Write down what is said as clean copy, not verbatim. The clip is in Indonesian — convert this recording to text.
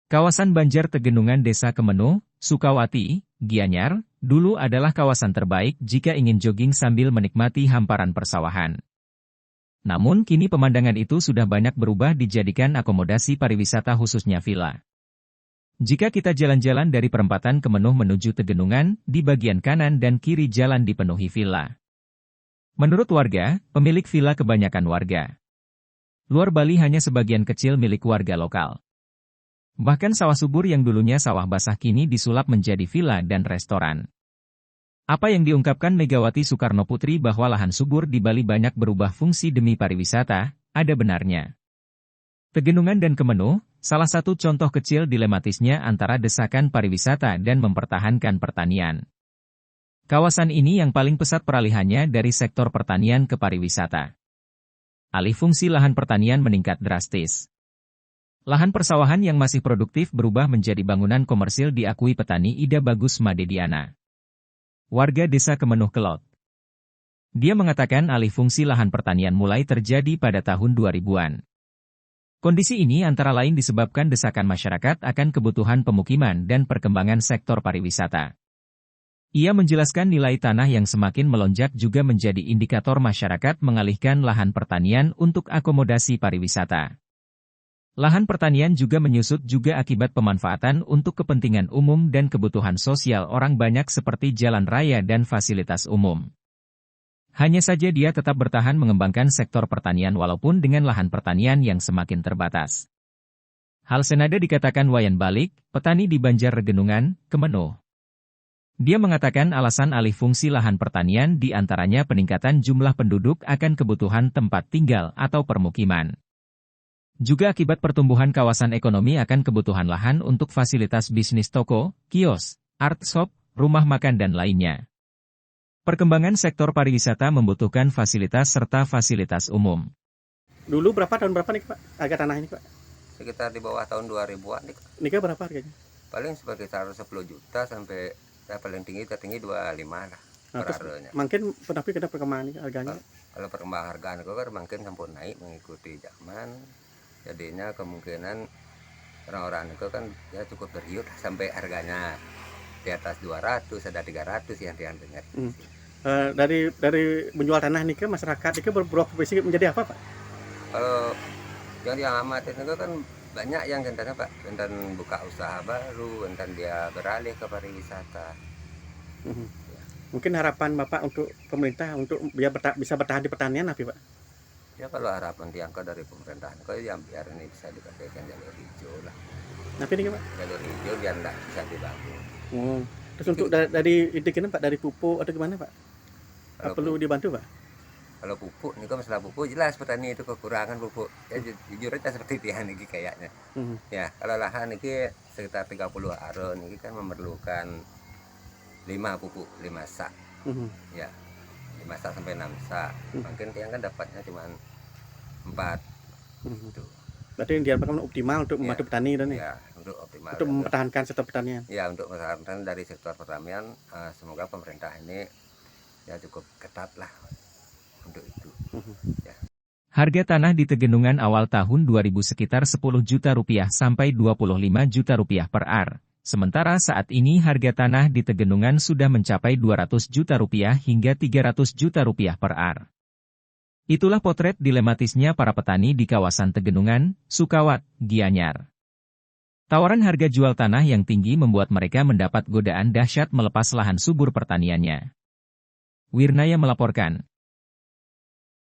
Kawasan Banjar Tegenungan Desa Kemenuh, Sukawati, Gianyar, dulu adalah kawasan terbaik jika ingin jogging sambil menikmati hamparan persawahan. Namun kini pemandangan itu sudah banyak berubah dijadikan akomodasi pariwisata khususnya villa. Jika kita jalan-jalan dari perempatan Kemenuh menuju Tegenungan, di bagian kanan dan kiri jalan dipenuhi villa. Menurut warga, pemilik villa kebanyakan warga luar Bali hanya sebagian kecil milik warga lokal. Bahkan sawah subur yang dulunya sawah basah kini disulap menjadi villa dan restoran. Apa yang diungkapkan Megawati Soekarnoputri bahwa lahan subur di Bali banyak berubah fungsi demi pariwisata, ada benarnya. Tegenungan dan Kemenuh, salah satu contoh kecil dilematisnya antara desakan pariwisata dan mempertahankan pertanian. Kawasan ini yang paling pesat peralihannya dari sektor pertanian ke pariwisata. Alih fungsi lahan pertanian meningkat drastis. Lahan persawahan yang masih produktif berubah menjadi bangunan komersil diakui petani Ida Bagus Madediana. Warga desa Kemenuh Kelot. Dia mengatakan alih fungsi lahan pertanian mulai terjadi pada tahun 2000-an. Kondisi ini antara lain disebabkan desakan masyarakat akan kebutuhan pemukiman dan perkembangan sektor pariwisata. Ia menjelaskan nilai tanah yang semakin melonjak juga menjadi indikator masyarakat mengalihkan lahan pertanian untuk akomodasi pariwisata. Lahan pertanian juga menyusut juga akibat pemanfaatan untuk kepentingan umum dan kebutuhan sosial orang banyak seperti jalan raya dan fasilitas umum. Hanya saja dia tetap bertahan mengembangkan sektor pertanian walaupun dengan lahan pertanian yang semakin terbatas. Hal senada dikatakan Wayan Balik, petani di Banjar Tegenungan, Kemenuh. Dia mengatakan alasan alih fungsi lahan pertanian diantaranya peningkatan jumlah penduduk akan kebutuhan tempat tinggal atau permukiman. Juga akibat pertumbuhan kawasan ekonomi akan kebutuhan lahan untuk fasilitas bisnis toko, kios, art shop, rumah makan dan lainnya. Perkembangan sektor pariwisata membutuhkan fasilitas serta fasilitas umum. Dulu tahun berapa nih Pak harga tanah ini Pak? Sekitar di bawah tahun 2000-an nih. Nikah berapa harganya? Paling sebagai 10 juta sampai ya paling tertinggi 25 lah per aronya. Makin kenapa perkembangan ini harganya? Kalau perkembangan harga itu kan makin sampun naik mengikuti zaman. Jadinya kemungkinan orang-orang itu kan ya cukup berhiut sampai harganya di atas 200, ada 300 yang dengar. Dari menjual tanah ini ke masyarakat itu berprofesi menjadi apa Pak? Kalau yang amat itu kan banyak yang gentanya Pak, gentan buka usaha baru, gentan dia beralih ke pariwisata. Ya. Mungkin harapan Bapak untuk pemerintah untuk biar bisa bertahan di pertanian apa Pak? Ya kalau harapan diangkat dari pemerintahan, kok yang biar ini bisa dipakaikan jalur hijau lah. Tapi ini Pak? Jalur hijau biar tidak bisa dibangun. Terus untuk dari itu Pak, dari pupuk atau gimana Pak? Perlu dibantu Pak? Kalau pupuk, ini kan masalah pupuk jelas petani itu kekurangan pupuk. Ya jujur aja seperti dia nih kayaknya. Ya kalau lahan ini sekitar 30 aron, ini kan memerlukan 5 pupuk, 5 sak. Ya. 5 sak sampai 6 sak. Mungkin tiang kan dapatnya cuma 4. Gitu. Berarti yang diharapkan optimal untuk membantu petani dan ya, untuk optimal. Untuk mempertahankan sektor pertanian. Ya, untuk mempertahankan dari sektor pertanian, semoga pemerintah ini ya cukup ketat lah untuk itu. Ya. Harga tanah di Tegenungan awal tahun 2000 sekitar 10 juta rupiah sampai 25 juta rupiah per ar. Sementara saat ini harga tanah di Tegenungan sudah mencapai 200 juta rupiah hingga 300 juta rupiah per ar. Itulah potret dilematisnya para petani di kawasan Tegenungan, Sukawat, Gianyar. Tawaran harga jual tanah yang tinggi membuat mereka mendapat godaan dahsyat melepas lahan subur pertaniannya. Wirnaya melaporkan.